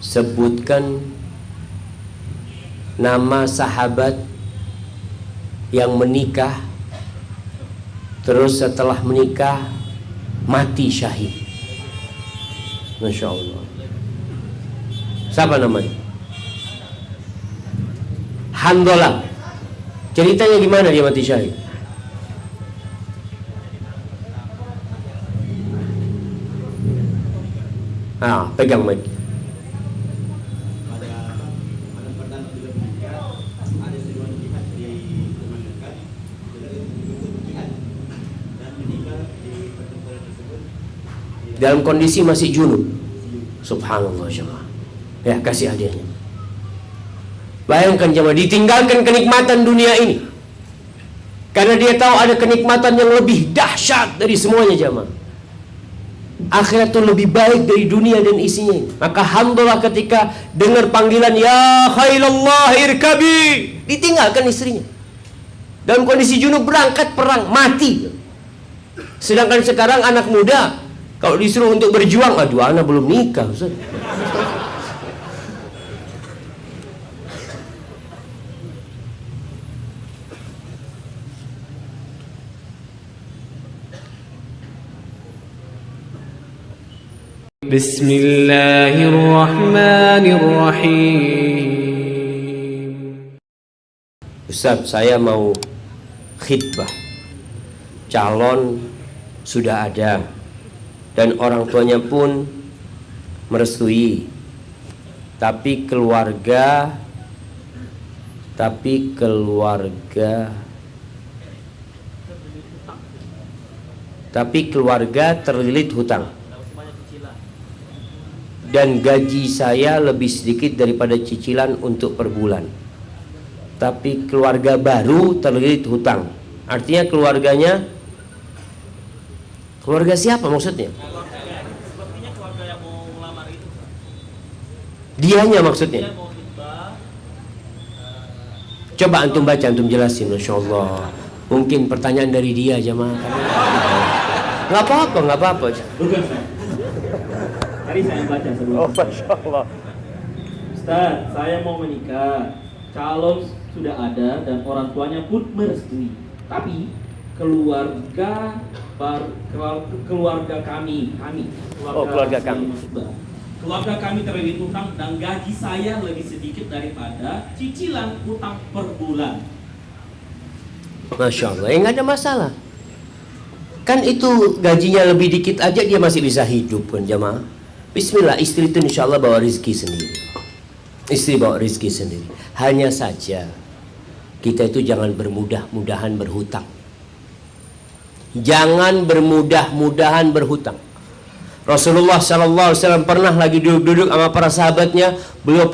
sebutkan nama sahabat yang menikah terus setelah menikah mati syahid. Masya Allah. Siapa namanya? Handalah. Ceritanya gimana dia mati syahid? Pegang mic. Dalam kondisi masih junub. Subhanallah jemaah. Ya, kasih hadiahnya. Bayangkan jemaah, ditinggalkan kenikmatan dunia ini karena dia tahu ada kenikmatan yang lebih dahsyat dari semuanya jemaah. Akhirat itu lebih baik dari dunia dan isinya. Maka alhamdulillah ketika dengar panggilan ya khailallah irkabi, ditinggalkan istrinya. Dalam kondisi junub berangkat perang, mati. Sedangkan sekarang anak muda kalau disuruh untuk berjuang, aduh anak belum nikah Ustaz. Bismillahirrahmanirrahim. Ustaz, saya mau khitbah. Calon sudah ada dan orang tuanya pun merestui. Tapi keluarga terlilit hutang. Dan gaji saya lebih sedikit daripada cicilan untuk per bulan. Tapi keluarga baru terlilit hutang. Artinya keluarganya, keluarga siapa maksudnya? Sepertinya keluarga yang mau melamar itu. Dianya maksudnya. Dia mau khitbah. Coba antum baca, antum jelasin. Masya Allah. Mungkin pertanyaan dari dia jemaah. Nggak apa-apa. Tadi saya baca sebelum. Oh, Masya Allah. Ustaz, saya mau menikah. Calon sudah ada dan orang tuanya pun merestui. Tapi keluarga kami. Keluarga kami. Keluarga kami terlilit hutang dan gaji saya lebih sedikit daripada cicilan hutang per bulan. Masya Allah, nggak ada masalah. Kan itu gajinya lebih dikit aja dia masih bisa hidup kan jamaah. Bismillah, istri itu insya Allah bawa rezeki sendiri. Istri bawa rezeki sendiri. Hanya saja kita itu jangan bermudah-mudahan berhutang. Jangan bermudah-mudahan berhutang. Rasulullah SAW pernah lagi duduk-duduk sama para sahabatnya, beliau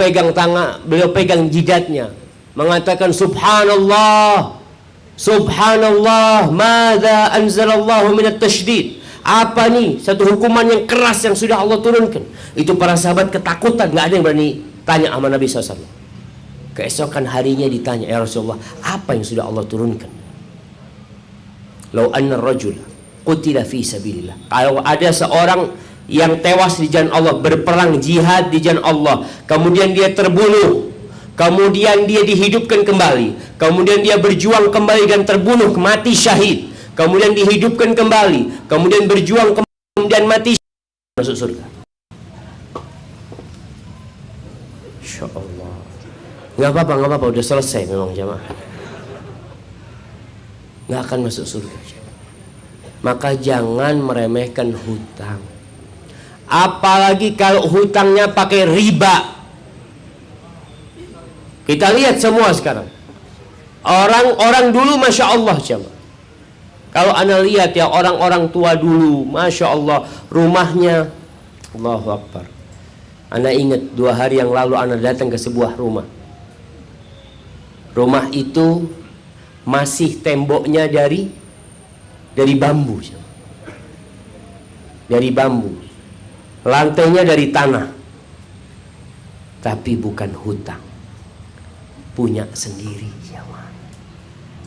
pegang jidatnya, mengatakan Subhanallah, Subhanallah, madza anzalallahu minat tasydid. Apa nih satu hukuman yang keras yang sudah Allah turunkan. Itu para sahabat ketakutan, nggak ada yang berani tanya sama Nabi SAW. Keesokan harinya ditanya, ya Rasulullah, apa yang sudah Allah turunkan? Lau anna rajul qutila fi sabilillah. Kalau ada seorang yang tewas di jalan Allah, berperang jihad di jalan Allah, kemudian dia terbunuh, kemudian dia dihidupkan kembali, kemudian dia berjuang kembali dan terbunuh, mati syahid, kemudian dihidupkan kembali, kemudian berjuang kemudian mati syahid, masuk surga. Insya Allah. Nggak apa-apa, udah selesai memang jamaah. Nggak akan masuk surga. Maka jangan meremehkan hutang. Apalagi kalau hutangnya pakai riba. Kita lihat semua sekarang. Orang-orang dulu Masya Allah jamaah. Kalau anda lihat ya orang-orang tua dulu, Masya Allah, rumahnya, Allahu Akbar. Anda ingat 2 hari yang lalu anda datang ke sebuah rumah. Rumah itu masih temboknya dari bambu. Dari bambu. Lantainya dari tanah. Tapi bukan hutang. Punya sendiri.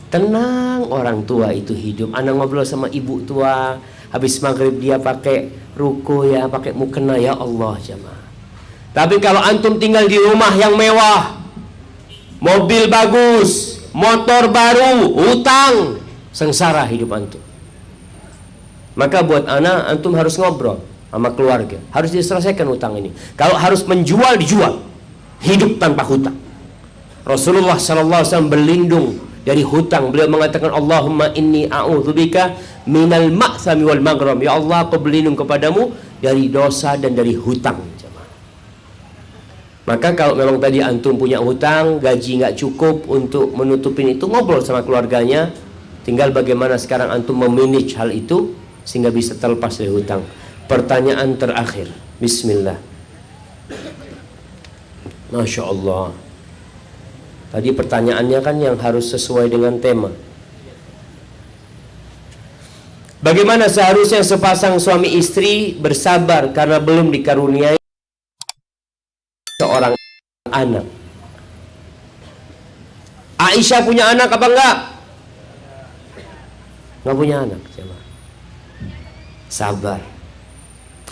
Tenang orang tua itu hidup. Anda ngobrol sama ibu tua, habis maghrib dia pakai ruko ya, pakai mukena, ya Allah jamaah. Tapi kalau antum tinggal di rumah yang mewah, mobil bagus, motor baru, hutang, sengsara hidup antum. Maka buat anak, antum harus ngobrol sama keluarga, harus diselesaikan hutang ini. Kalau harus menjual, dijual. Hidup tanpa hutang. Rasulullah SAW berlindung dari hutang. Beliau mengatakan, Allahumma inni a'udzubika minal ma'thami wal maghram. Ya Allah, aku berlindung kepadamu dari dosa dan dari hutang. Maka kalau memang tadi antum punya hutang, gaji nggak cukup untuk menutupin itu, ngobrol sama keluarganya. Tinggal bagaimana sekarang antum memanage hal itu sehingga bisa terlepas dari hutang. Pertanyaan terakhir. Bismillah. Masya Allah. Tadi pertanyaannya kan yang harus sesuai dengan tema. Bagaimana seharusnya sepasang suami istri bersabar karena belum dikaruniai seorang anak? Aisyah punya anak apa enggak? Enggak punya anak. Sabar.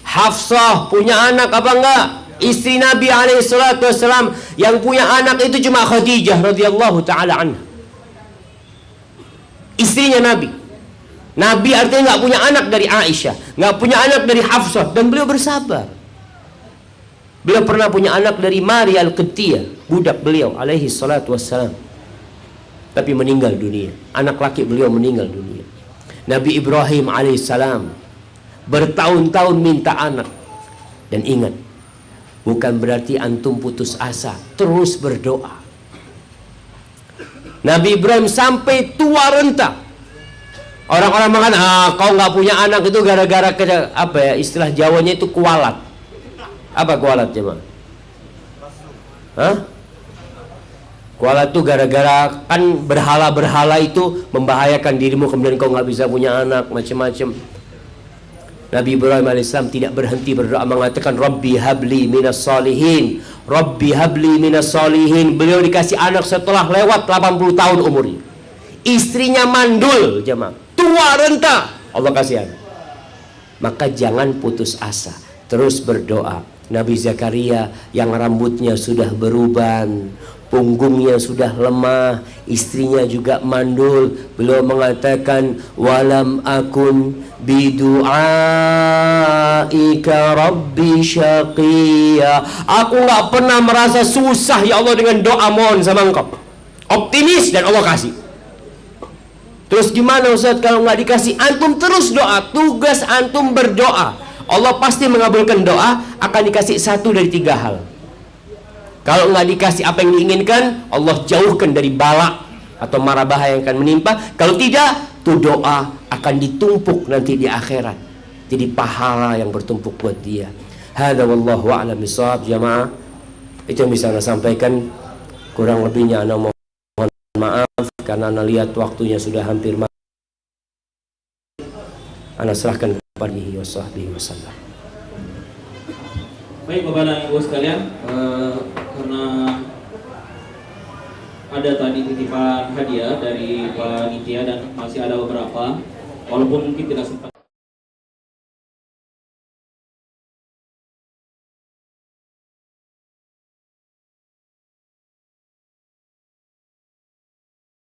Hafsah punya anak apa enggak? Istri Nabi SAW. Yang punya anak itu cuma Khadijah radhiyallahu taala anha, istrinya Nabi. Nabi artinya nggak punya anak dari Aisyah, nggak punya anak dari Hafsah, dan beliau bersabar. Beliau pernah punya anak dari Maria Al-Qibtiyah, budak beliau alaihi salatu wassalam, tapi meninggal dunia. Anak laki beliau meninggal dunia. Nabi Ibrahim alaihissalam bertahun-tahun minta anak. Dan ingat, bukan berarti antum putus asa, terus berdoa. Nabi Ibrahim sampai tua renta. Orang-orang mengatakan, kau nggak punya anak itu gara-gara apa ya, istilah Jawanya itu kualat. Apa kualat jemaah? Hah? Kualat itu gara-gara kan berhala-berhala itu membahayakan dirimu, kemudian kau nggak bisa punya anak, macam-macam. Nabi Ibrahim AS tidak berhenti berdoa, mengatakan Rabbi habli minas salihin, Rabbi habli minas salihin. Beliau dikasih anak setelah lewat 80 tahun umurnya. Istrinya mandul jemaah, tua renta, Allah kasih anak. Maka jangan putus asa, terus berdoa. Nabi Zakaria yang rambutnya sudah beruban, punggungnya sudah lemah, istrinya juga mandul, beliau mengatakan walam akun bidu'aika rabbi syaqiyya. Aku nggak pernah merasa susah ya Allah dengan doa mohon sama engkau. Optimis dan Allah kasih. Terus gimana Ustaz kalau nggak dikasih? Antum terus doa. Tugas antum berdoa. Allah pasti mengabulkan doa, akan dikasih satu dari 3 hal. Kalau nggak dikasih apa yang diinginkan, Allah jauhkan dari bala atau mara bahaya yang akan menimpa. Kalau tidak, tuh doa akan ditumpuk nanti di akhirat, jadi pahala yang bertumpuk buat dia. Hadza wallahu a'lam bishawab jamaah. Itu yang bisa Anda sampaikan. Kurang lebihnya Anda mohon maaf karena Anda lihat waktunya sudah hampir Anda serahkan kepada Nabi wasallam. Baik Bapak dan Ibu sekalian, karena ada tadi titipan hadiah dari panitia dan masih ada beberapa, walaupun mungkin tidak sempat